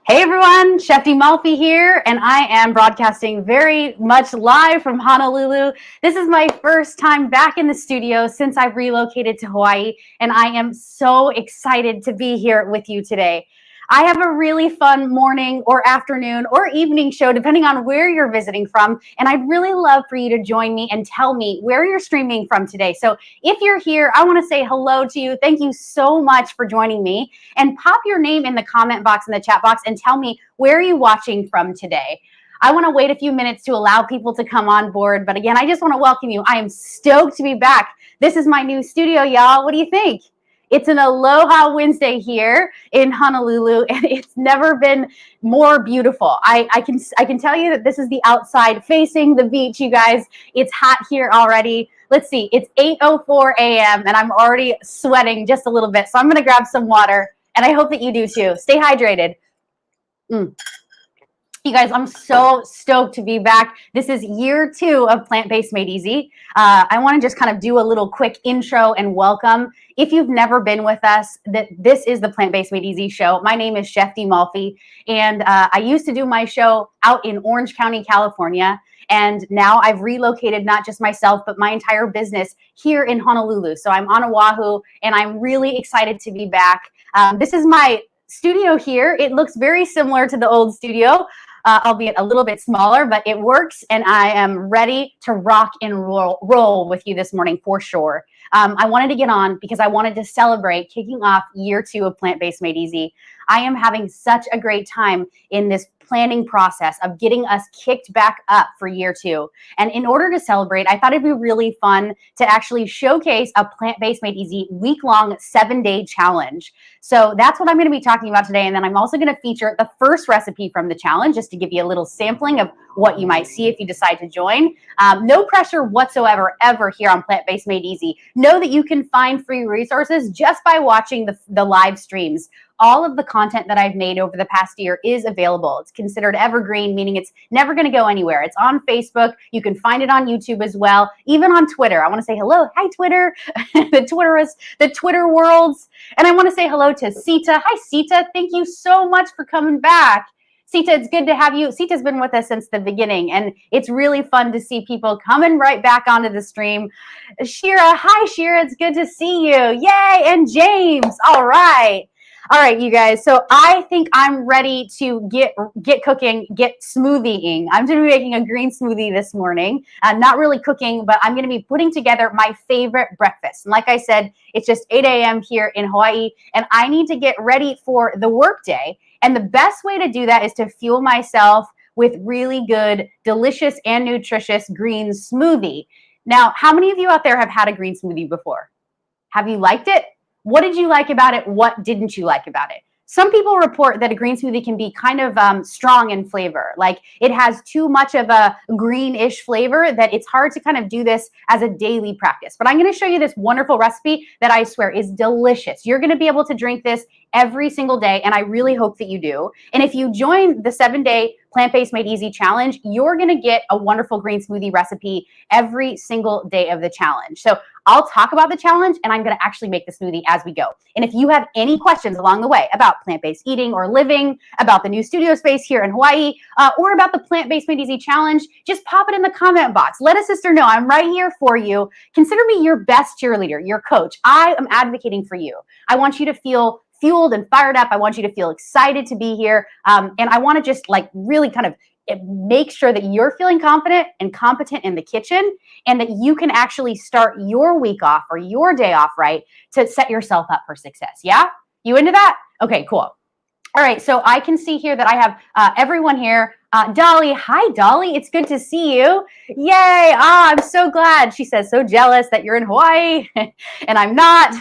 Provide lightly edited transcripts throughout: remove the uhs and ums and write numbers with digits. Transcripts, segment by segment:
Hey everyone, Chef Malfi here, and I am broadcasting very much live from Honolulu. This is my first time back in the studio since I've relocated to Hawaii, and I am so excited to be here with you today. I have a really fun morning or afternoon or evening show, depending on where you're visiting from, and I'd really love for you to join me and tell me where you're streaming from today. So if you're here, I want to say hello to you. Thank you so much for joining me, and pop your name in the comment box in the chat box and tell me where are you watching from today. I want to wait a few minutes to allow people to come on board, but again, I just want to welcome you. I am stoked to be back. This is my new studio, y'all. What do you think? It's an Aloha Wednesday here in Honolulu, and it's never been more beautiful. I can tell you that this is the outside facing the beach, you guys. It's hot here already. Let's see, it's 8:04 a.m. and I'm already sweating just a little bit. So I'm going to grab some water, and I hope that you do too. Stay hydrated. You guys, I'm so stoked to be back. This is year 2 of Plant-Based Made Easy. I want to just kind of do a little quick intro and welcome. If you've never been with us, this is the Plant-Based Made Easy show. My name is Chef Malfi, and I used to do my show out in Orange County, California. And now I've relocated not just myself, but my entire business here in Honolulu. So I'm on Oahu, and I'm really excited to be back. This is my studio here. It looks very similar to the old studio. Albeit a little bit smaller, but it works, and I am ready to rock and roll with you this morning for sure. I wanted to get on because I wanted to celebrate kicking off year 2 of Plant-Based Made Easy. I am having such a great time in this planning process of getting us kicked back up for year 2. And in order to celebrate, I thought it'd be really fun to actually showcase a Plant-Based Made Easy week-long 7-day challenge. So that's what I'm going to be talking about today. And then I'm also going to feature the first recipe from the challenge, just to give you a little sampling of what you might see if you decide to join. No pressure whatsoever ever here on Plant-Based Made Easy. Know that you can find free resources just by watching the live streams. All of the content that I've made over the past year is available. It's considered evergreen, meaning it's never going to go anywhere. It's on Facebook. You can find it on YouTube as well, even on Twitter. I want to say hello. Hi, Twitter. the Twitter worlds. And I want to say hello to Sita. Hi, Sita. Thank you so much for coming back. Sita, it's good to have you. Sita's been with us since the beginning, and it's really fun to see people coming right back onto the stream. Shira, hi, Shira. It's good to see you. Yay, and James. All right. All right, you guys. So I think I'm ready to get cooking, get smoothieing. I'm going to be making a green smoothie this morning. Not really cooking, but I'm going to be putting together my favorite breakfast. And like I said, it's just 8 a.m. here in Hawaii, and I need to get ready for the workday. And the best way to do that is to fuel myself with really good, delicious, and nutritious green smoothie. Now, how many of you out there have had a green smoothie before? Have you liked it? What did you like about it? What didn't you like about it? Some people report that a green smoothie can be kind of strong in flavor. Like it has too much of a greenish flavor that it's hard to kind of do this as a daily practice. But I'm going to show you this wonderful recipe that I swear is delicious. You're going to be able to drink this every single day, and I really hope that you do. And if you join the 7-day Plant-Based Made Easy challenge, you're going to get a wonderful green smoothie recipe every single day of the challenge. So I'll talk about the challenge, and I'm going to actually make the smoothie as we go. And if you have any questions along the way about plant-based eating or living, about the new studio space here in Hawaii, or about the Plant-Based Made Easy challenge, just pop it in the comment box. Let a sister know I'm right here for you. Consider me your best cheerleader, your coach. I am advocating for you. I want you to feel fueled and fired up. I want you to feel excited to be here. And I want to just like really kind of make sure that you're feeling confident and competent in the kitchen, and that you can actually start your week off or your day off right to set yourself up for success. Yeah? You into that? Okay, cool. All right, so I can see here that I have everyone here. Dolly, hi, Dolly. It's good to see you. Yay. I'm so glad. She says, so jealous that you're in Hawaii and I'm not.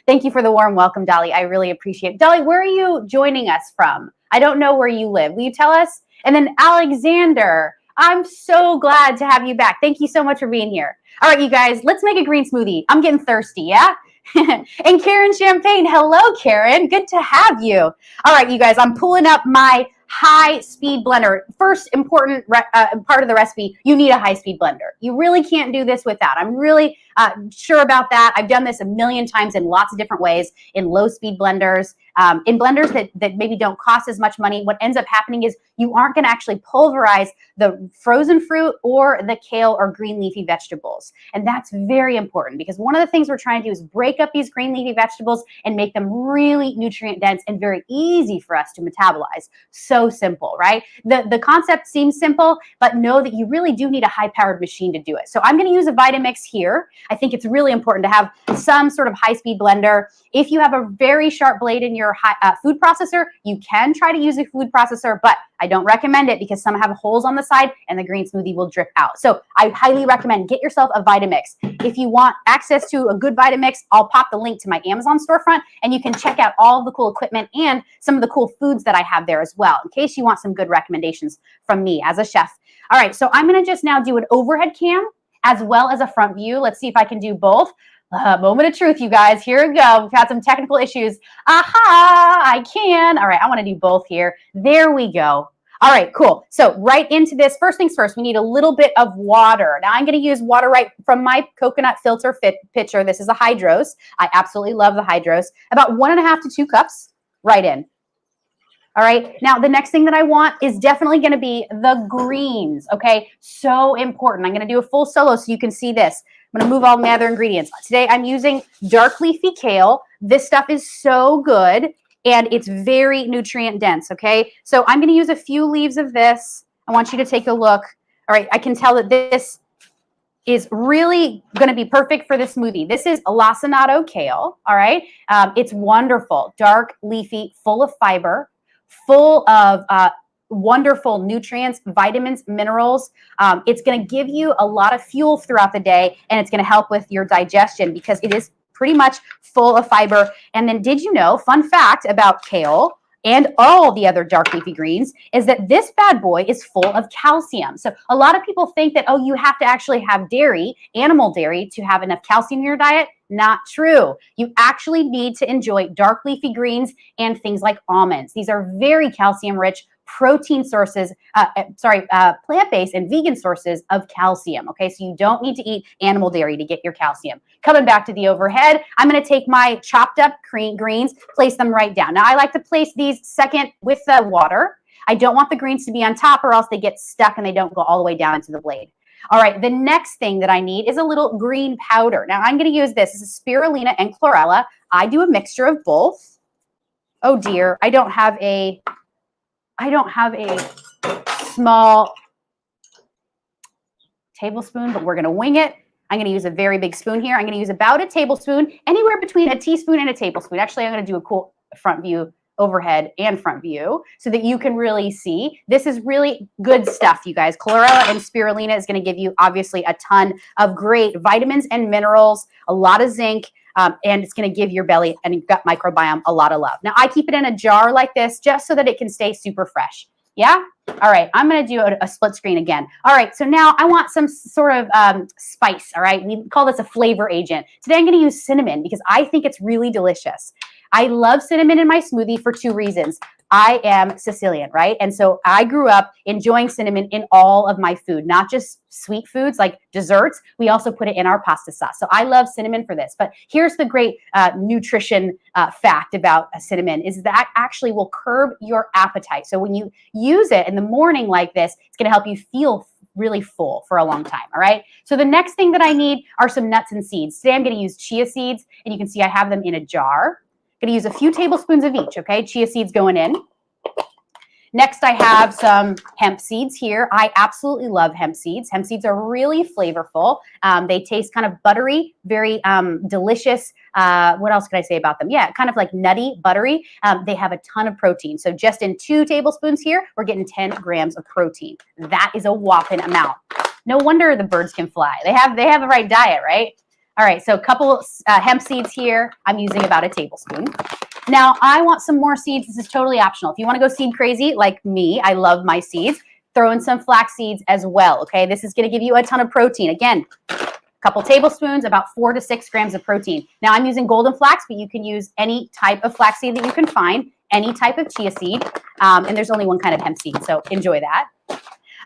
Thank you for the warm welcome, Dolly. I really appreciate it. Dolly, where are you joining us from? I don't know where you live. Will you tell us? And then Alexander, I'm so glad to have you back. Thank you so much for being here. All right, you guys, let's make a green smoothie. I'm getting thirsty, yeah? And Karen Champagne, hello, Karen. Good to have you. All right, you guys, I'm pulling up my high-speed blender. First important part of the recipe, you need a high-speed blender. You really can't do this without. I'm really sure about that. I've done this a million times in lots of different ways, in low-speed blenders, in blenders that maybe don't cost as much money. What ends up happening is you aren't going to actually pulverize the frozen fruit or the kale or green leafy vegetables. And that's very important because one of the things we're trying to do is break up these green leafy vegetables and make them really nutrient dense and very easy for us to metabolize. So simple, right? The concept seems simple, but know that you really do need a high-powered machine to do it. So I'm going to use a Vitamix here. I think it's really important to have some sort of high-speed blender. If you have a very sharp blade in your food processor, you can try to use a food processor, but I don't recommend it because some have holes on the side and the green smoothie will drip out. So I highly recommend get yourself a Vitamix. If you want access to a good Vitamix, I'll pop the link to my Amazon storefront and you can check out all of the cool equipment and some of the cool foods that I have there as well, in case you want some good recommendations from me as a chef. All right, so I'm gonna just now do an overhead cam as well as a front view. Let's see if I can do both. Moment of truth, you guys. Here we go. We've had some technical issues. Aha, I can. All right, I want to do both here. There we go. All right, cool. So right into this. First things first, we need a little bit of water. Now I'm going to use water right from my coconut filter pitcher. This is a Hydros. I absolutely love the Hydros. About 1.5 to 2 cups right in. All right, now the next thing that I want is definitely going to be the greens, okay? So important. I'm going to do a full solo so you can see this. I'm going to move all my other ingredients. Today I'm using dark leafy kale. This stuff is so good and it's very nutrient dense, okay? So I'm going to use a few leaves of this. I want you to take a look. All right, I can tell that this is really going to be perfect for the smoothie. This is lacinato kale, all right? It's wonderful, dark, leafy, full of fiber, full of wonderful nutrients, vitamins, minerals. It's going to give you a lot of fuel throughout the day, and it's going to help with your digestion because it is pretty much full of fiber. And then did you know, fun fact about kale and all the other dark leafy greens is that this bad boy is full of calcium. So a lot of people think that, oh, you have to actually have dairy, animal dairy, to have enough calcium in your diet. Not true. You actually need to enjoy dark leafy greens and things like almonds. These are very calcium rich protein sources, plant-based and vegan sources of calcium. Okay, so you don't need to eat animal dairy to get your calcium. Coming back to the overhead, I'm going to take my chopped up greens, place them right down. Now I like to place these second with the water. I don't want the greens to be on top or else they get stuck and they don't go all the way down into the blade. All right, the next thing that I need is a little green powder. Now I'm going to use this. This is spirulina and chlorella. I do a mixture of both. Oh dear, I don't have a small tablespoon, but we're going to wing it. I'm going to use a very big spoon here. I'm going to use about a tablespoon, anywhere between a teaspoon and a tablespoon. Actually, I'm going to do a cool front view, overhead and front view so that you can really see. This is really good stuff, you guys. Chlorella and spirulina is going to give you obviously a ton of great vitamins and minerals, a lot of zinc, and it's going to give your belly and your gut microbiome a lot of love. Now, I keep it in a jar like this just so that it can stay super fresh. Yeah? All right, I'm going to do a split screen again. All right, so now I want some sort of spice, all right? We call this a flavor agent. Today I'm going to use cinnamon because I think it's really delicious. I love cinnamon in my smoothie for 2 reasons. I am Sicilian, right? And so I grew up enjoying cinnamon in all of my food, not just sweet foods like desserts. We also put it in our pasta sauce. So I love cinnamon for this. But here's the great nutrition fact about cinnamon is that actually will curb your appetite. So when you use it in the morning like this, it's going to help you feel really full for a long time, all right? So the next thing that I need are some nuts and seeds. Today I'm going to use chia seeds, and you can see I have them in a jar. I'm going to use a few tablespoons of each, okay? Chia seeds going in. Next, I have some hemp seeds here. I absolutely love hemp seeds. Hemp seeds are really flavorful. They taste kind of buttery, very delicious. What else can I say about them? Yeah, kind of like nutty, buttery. They have a ton of protein. So just in 2 tablespoons here, we're getting 10 grams of protein. That is a whopping amount. No wonder the birds can fly. They have the right diet, right? All right, so a couple hemp seeds here. I'm using about a tablespoon. Now, I want some more seeds. This is totally optional. If you want to go seed crazy like me, I love my seeds, throw in some flax seeds as well, okay? This is going to give you a ton of protein. Again, a couple tablespoons, about 4 to 6 grams of protein. Now, I'm using golden flax, but you can use any type of flax seed that you can find, any type of chia seed, and there's only one kind of hemp seed, so enjoy that.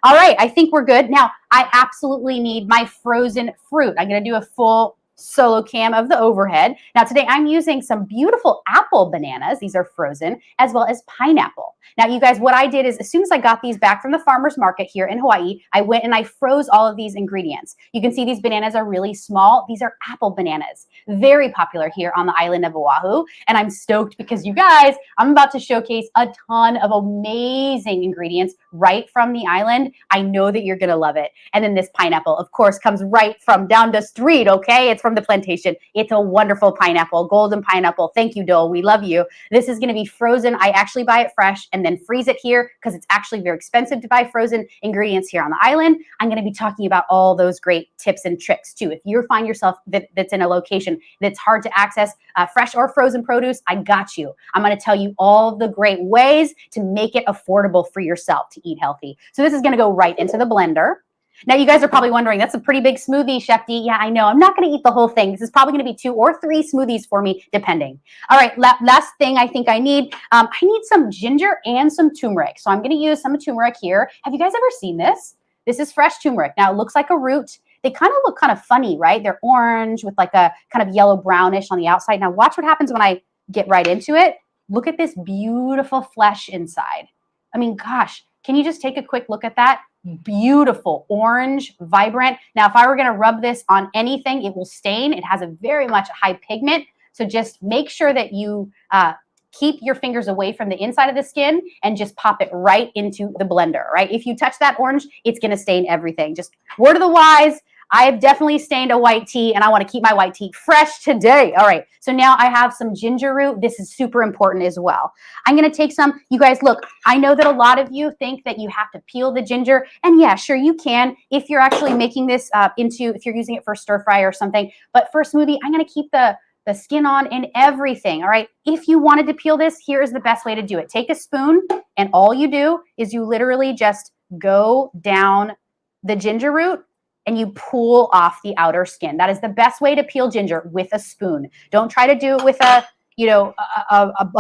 All right, I think we're good. Now, I absolutely need my frozen fruit. I'm going to do a full solo cam of the overhead. Now today I'm using some beautiful apple bananas. These are frozen, as well as pineapple. Now you guys, what I did is as soon as I got these back from the farmer's market here in Hawaii, I went and I froze all of these ingredients. You can see these bananas are really small. These are apple bananas, very popular here on the island of Oahu. And I'm stoked because you guys, I'm about to showcase a ton of amazing ingredients right from the island. I know that you're gonna love it. And then this pineapple, of course, comes right from down the street, okay? It's from the plantation. It's a wonderful pineapple, golden pineapple. Thank you, Dole, we love you. This is gonna be frozen. I actually buy it fresh and then freeze it here because it's actually very expensive to buy frozen ingredients here on the island. I'm gonna be talking about all those great tips and tricks too. If you find yourself that's in a location that's hard to access fresh or frozen produce, I got you. I'm gonna tell you all the great ways to make it affordable for yourself to eat healthy. So this is gonna go right into the blender. Now you guys are probably wondering, that's a pretty big smoothie, Chef D. Yeah, I know. I'm not going to eat the whole thing. This is probably going to be 2 or 3 smoothies for me, depending. All right, last thing I think I need some ginger and some turmeric. So I'm going to use some turmeric here. Have you guys ever seen this? This is fresh turmeric. Now it looks like a root. They kind of look kind of funny, right? They're orange with like a kind of yellow brownish on the outside. Now watch what happens when I get right into it. Look at this beautiful flesh inside. I mean, gosh, can you just take a quick look at that? Beautiful, orange, vibrant. Now, if I were going to rub this on anything, it will stain. It has a very much high pigment. So just make sure that you keep your fingers away from the inside of the skin and just pop it right into the blender, right? If you touch that orange, it's going to stain everything. Just word of the wise, I have definitely stained a white tea and I want to keep my white tea fresh today. All right, so now I have some ginger root. This is super important as well. I'm going to take some, you guys look, I know that a lot of you think that you have to peel the ginger, and yeah, sure you can if you're actually making this if you're using it for stir fry or something, but for a smoothie, I'm going to keep the skin on and everything, all right? If you wanted to peel this, here is the best way to do it. Take a spoon and all you do is you literally just go down the ginger root and you pull off the outer skin. That is the best way to peel ginger, with a spoon. Don't try to do it with a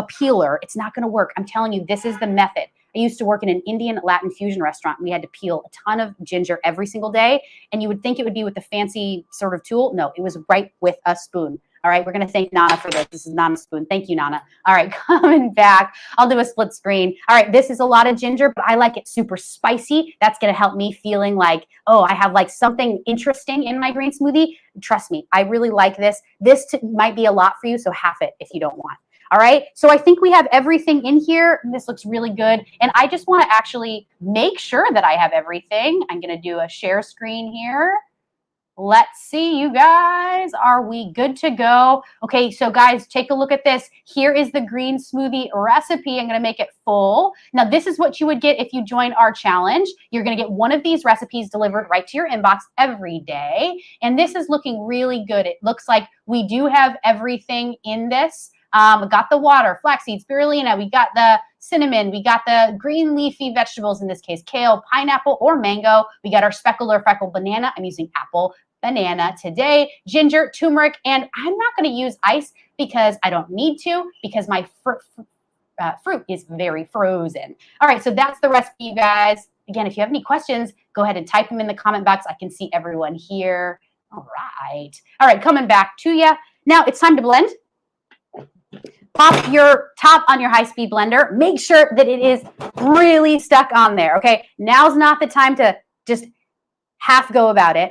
peeler. It's not gonna work. I'm telling you, this is the method. I used to work in an Indian Latin fusion restaurant. We had to peel a ton of ginger every single day. And you would think it would be with a fancy sort of tool. No, it was right with a spoon. All right, we're going to thank Nana for this. This is Nana's spoon. Thank you, Nana. All right, coming back. I'll do a split screen. All right, this is a lot of ginger, but I like it super spicy. That's going to help me feeling like, oh, I have like something interesting in my green smoothie. Trust me, I really like this. This might be a lot for you, so half it if you don't want. All right, so I think we have everything in here. This looks really good. And I just want to actually make sure that I have everything. I'm going to do a share screen here. Let's see, you guys, are we good to go? Okay, so guys, take a look at this. Here is the green smoothie recipe. I'm gonna make it full. Now, this is what you would get if you join our challenge. You're gonna get one of these recipes delivered right to your inbox every day. And this is looking really good. It looks like we do have everything in this. We got the water, flaxseed, spirulina, we got the cinnamon, we got the green leafy vegetables, in this case, kale, pineapple, or mango. We got our speckled or freckled banana. I'm using apple banana today, ginger, turmeric, and I'm not going to use ice because I don't need to, because my fruit is very frozen. All right, so that's the recipe, you guys. Again, if you have any questions, go ahead and type them in the comment box. I can see everyone here. All right, coming back to you. Now it's time to blend. Pop your top on your high-speed blender. Make sure that it is really stuck on there, okay? Now's not the time to just half go about it.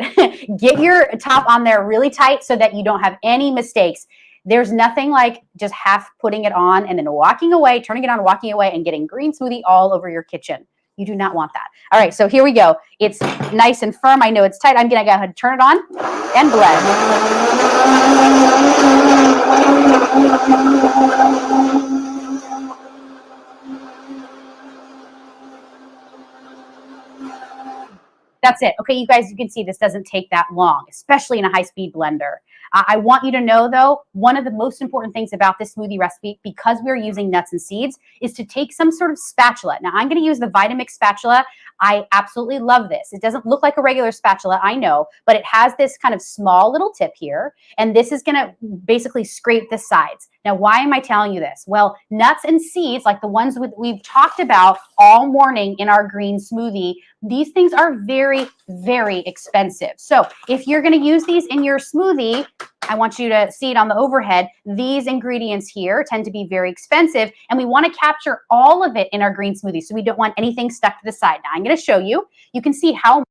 Get your top on there really tight so that you don't have any mistakes. There's nothing like just half putting it on and then walking away, turning it on, walking away, and getting green smoothie all over your kitchen. You do not want that. All right, so here we go. It's nice and firm. I know it's tight. I'm gonna go ahead and turn it on and blend. That's it. Okay, you guys, you can see this doesn't take that long, especially in a high-speed blender. I want you to know, though, one of the most important things about this smoothie recipe, because we're using nuts and seeds, is to take some sort of spatula. Now, I'm going to use the Vitamix spatula. I absolutely love this. It doesn't look like a regular spatula, I know, but it has this kind of small little tip here, and this is going to basically scrape the sides. Now, why am I telling you this? Well, nuts and seeds, like the ones we've talked about all morning in our green smoothie, these things are very, very expensive. So if you're going to use these in your smoothie, I want you to see it on the overhead. These ingredients here tend to be very expensive, and we want to capture all of it in our green smoothie, so we don't want anything stuck to the side. Now I'm going to show you. You can see how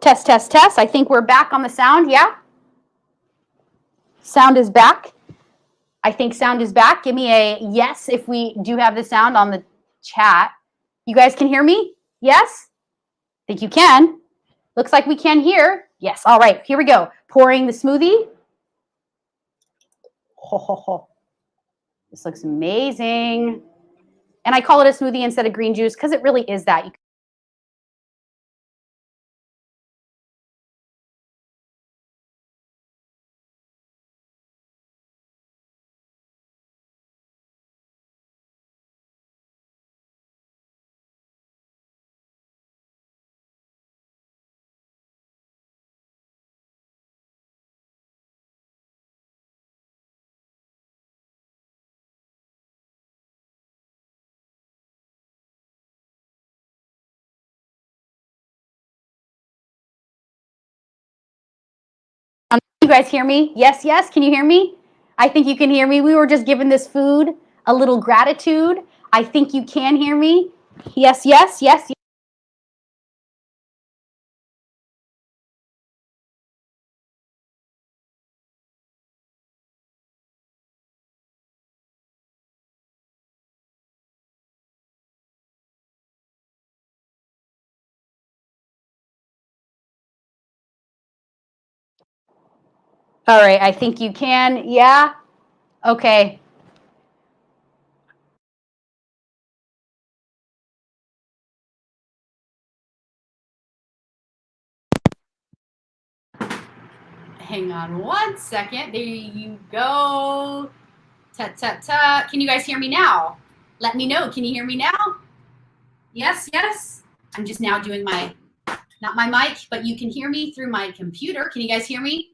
test, test, test. I think we're back on the sound. Yeah? Sound is back. I think sound is back. Give me a yes if we do have the sound on the chat. You guys can hear me? Yes? Think you can. Looks like we can hear. Yes. All right. Here we go. Pouring the smoothie. Ho, ho, ho. This looks amazing. And I call it a smoothie instead of green juice because it really is that. You guys hear me? Yes, yes. Can you hear me? I think you can hear me. We were just giving this food a little gratitude. I think you can hear me. Yes, yes, yes. All right. I think you can. Yeah. Okay. Hang on one second. There you go. Ta ta ta. Can you guys hear me now? Let me know. Can you hear me now? Yes, yes. I'm just now doing my, not my mic, but you can hear me through my computer. Can you guys hear me?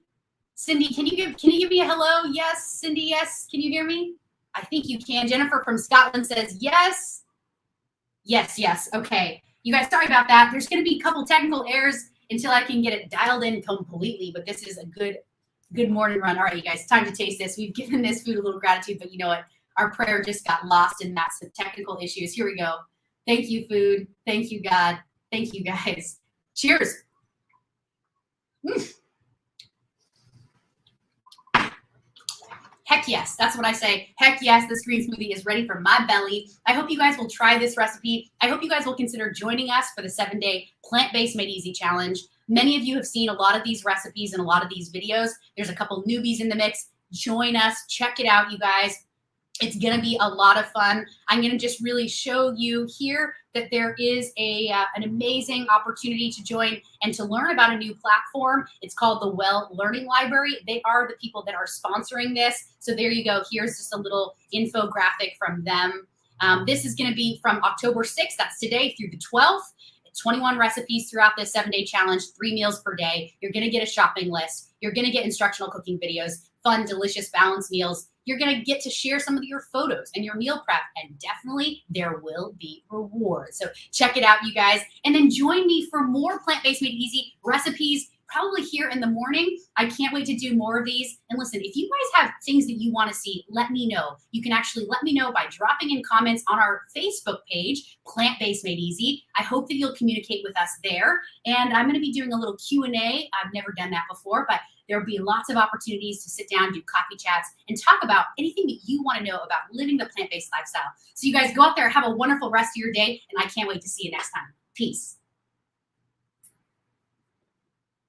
Cindy, can you give me a hello? Yes, Cindy, yes. Can you hear me? I think you can. Jennifer from Scotland says yes. Yes, yes. Okay. You guys, sorry about that. There's going to be a couple technical errors until I can get it dialed in completely, but this is a good morning run. All right, you guys, time to taste this. We've given this food a little gratitude, but you know what? Our prayer just got lost in that, some technical issues. Here we go. Thank you, food. Thank you, God. Thank you, guys. Cheers. Heck yes, that's what I say. Heck yes, this green smoothie is ready for my belly. I hope you guys will try this recipe. I hope you guys will consider joining us for the 7-day plant-based made easy challenge. Many of you have seen a lot of these recipes and a lot of these videos. There's a couple newbies in the mix. Join us, check it out, you guys. It's going to be a lot of fun. I'm going to just really show you here that there is an amazing opportunity to join and to learn about a new platform. It's called the Well Learning Library. They are the people that are sponsoring this. So there you go. Here's just a little infographic from them. This is going to be from October 6th. That's today through the 12th. 21 recipes throughout this 7-day challenge, 3 meals per day. You're going to get a shopping list. You're going to get instructional cooking videos, fun, delicious, balanced meals. You're going to get to share some of your photos and your meal prep, and definitely there will be rewards. So check it out, you guys. And then join me for more Plant-Based Made Easy recipes, probably here in the morning. I can't wait to do more of these. And listen, if you guys have things that you want to see, let me know. You can actually let me know by dropping in comments on our Facebook page, Plant-Based Made Easy. I hope that you'll communicate with us there. And I'm going to be doing a little Q&A. I've never done that before, but there'll be lots of opportunities to sit down, do coffee chats, and talk about anything that you want to know about living the plant-based lifestyle. So you guys go out there, have a wonderful rest of your day, and I can't wait to see you next time. Peace.